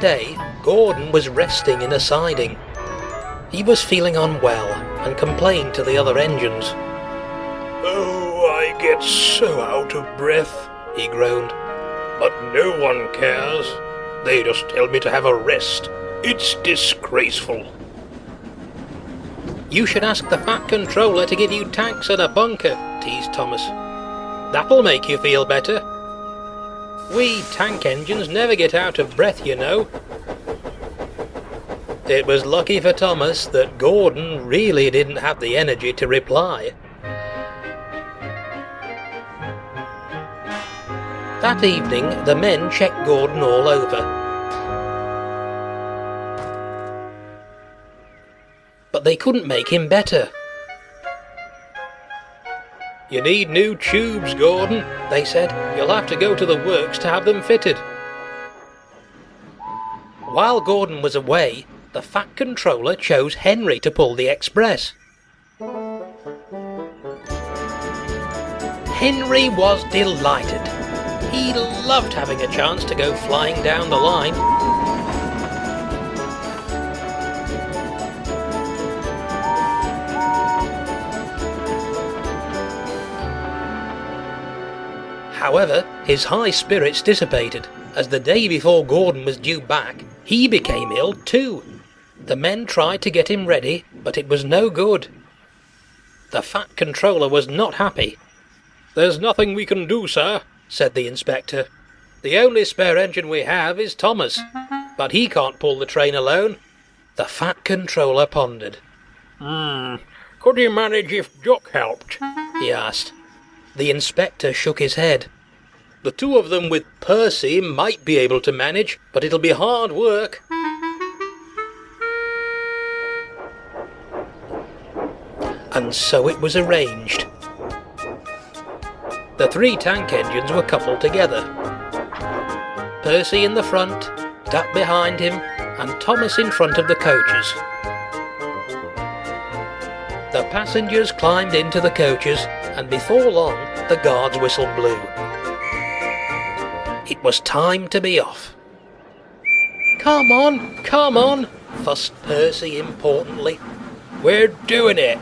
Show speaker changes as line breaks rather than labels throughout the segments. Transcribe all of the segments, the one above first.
day, Gordon was resting in a siding. He was feeling unwell and complained to the other engines.
"Oh, I get so out of breath," he groaned. "But no one cares. They just tell me to have a rest. It's disgraceful."
"You should ask the Fat Controller to give you tanks and a bunker," teased Thomas. "That'll make you feel better. We tank engines never get out of breath, you know." It was lucky for Thomas that Gordon really didn't have the energy to reply. That evening, the men checked Gordon all over. But they couldn't make him better. "You need new tubes, Gordon," they said. "You'll have to go to the works to have them fitted." While Gordon was away, the Fat Controller chose Henry to pull the express. Henry was delighted. He loved having a chance to go flying down the line. However, his high spirits dissipated, as the day before Gordon was due back, he became ill too. The men tried to get him ready, but it was no good. The Fat Controller was not happy. "There's nothing we can do, sir," said the inspector. "The only spare engine we have is Thomas, but he can't pull the train alone." The Fat Controller pondered.
Could you manage if Jock helped?"
he asked. The inspector shook his head. "The two of them with Percy might be able to manage, but it'll be hard work." And so it was arranged. The three tank engines were coupled together. Percy in the front, Duck behind him, and Thomas in front of the coaches. The passengers climbed into the coaches, and before long the guard's whistle blew. It was time to be off. Come on, fussed Percy importantly.
We're doing it,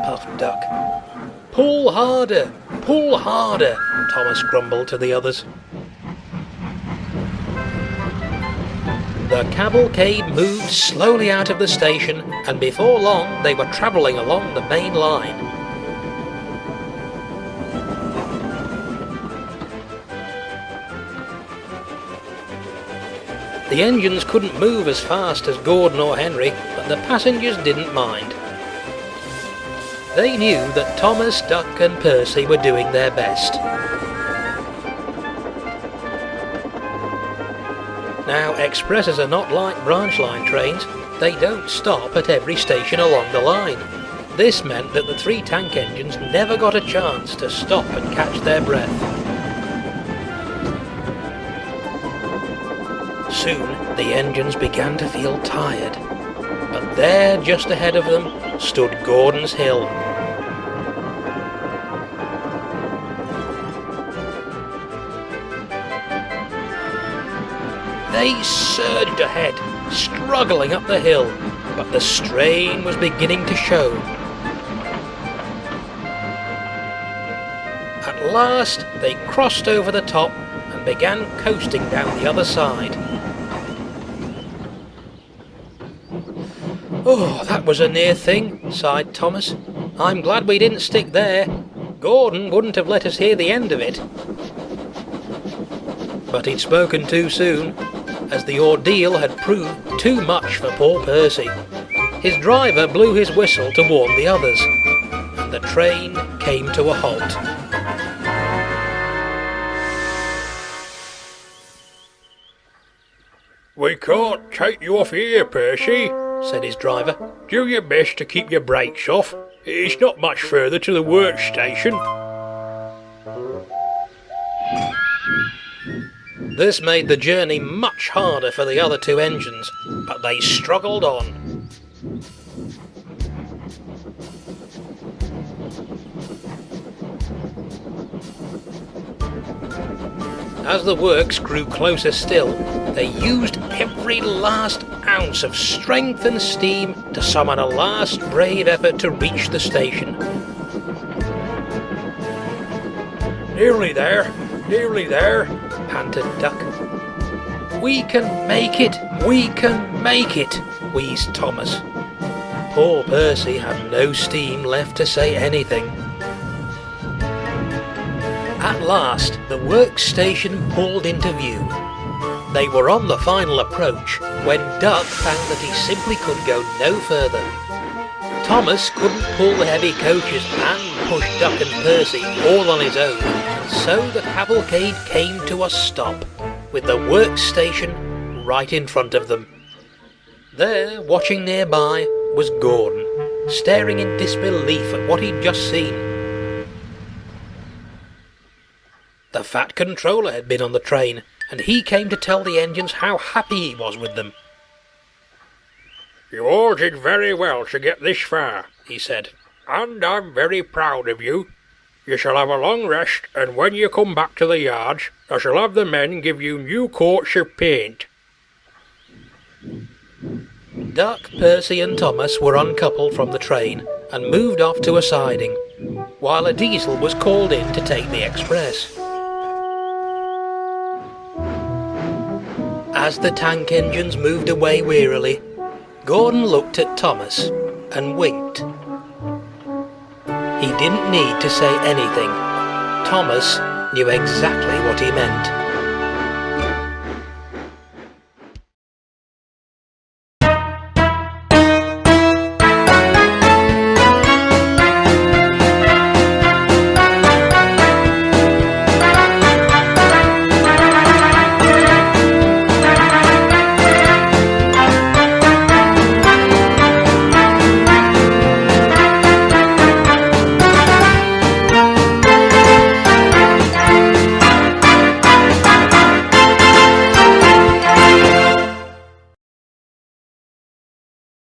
puffed Duck. Pull harder, Thomas grumbled to the others. The cavalcade moved slowly out of the station, and before long they were travelling along the main line. The engines couldn't move as fast as Gordon or Henry, but the passengers didn't mind. They knew that Thomas, Duck and Percy were doing their best. Now, expresses are not like branch line trains. They don't stop at every station along the line. This meant that the three tank engines never got a chance to stop and catch their breath. Soon, the engines began to feel tired, but there, just ahead of them, stood Gordon's Hill. They surged ahead, struggling up the hill, but the strain was beginning to show. At last, they crossed over the top and began coasting down the other side. "Oh, that was a near thing," sighed Thomas. "I'm glad we didn't stick there. Gordon wouldn't have let us hear the end of it." But he'd spoken too soon, as the ordeal had proved too much for poor Percy. His driver blew his whistle to warn the others, and the train came to a halt.
"We can't take you off here, Percy," said his driver. "Do your best to keep your brakes off. It's not much further to the workstation."
This made the journey much harder for the other two engines, but they struggled on. As the works grew closer still, They used every last ounce of strength and steam to summon a last brave effort to reach the station.
Nearly there,
panted Duck. We can make it, wheezed Thomas. Poor Percy had no steam left to say anything. At last, the workstation pulled into view. They were on the final approach when Duck found that he simply could go no further. Thomas couldn't pull the heavy coaches and push Duck and Percy all on his own, so the cavalcade came to a stop, with the workstation right in front of them. There, watching nearby, was Gordon, staring in disbelief at what he'd just seen. The Fat Controller had been on the train, and he came to tell the engines how happy he was with them.
"You all did very well to get this far," he said, "and I'm very proud of you. You shall have a long rest, and when you come back to the yards, I shall have the men give you new coats of paint."
Duck, Percy and Thomas were uncoupled from the train and moved off to a siding, while a diesel was called in to take the express. As the tank engines moved away wearily, Gordon looked at Thomas and winked. He didn't need to say anything. Thomas knew exactly what he meant.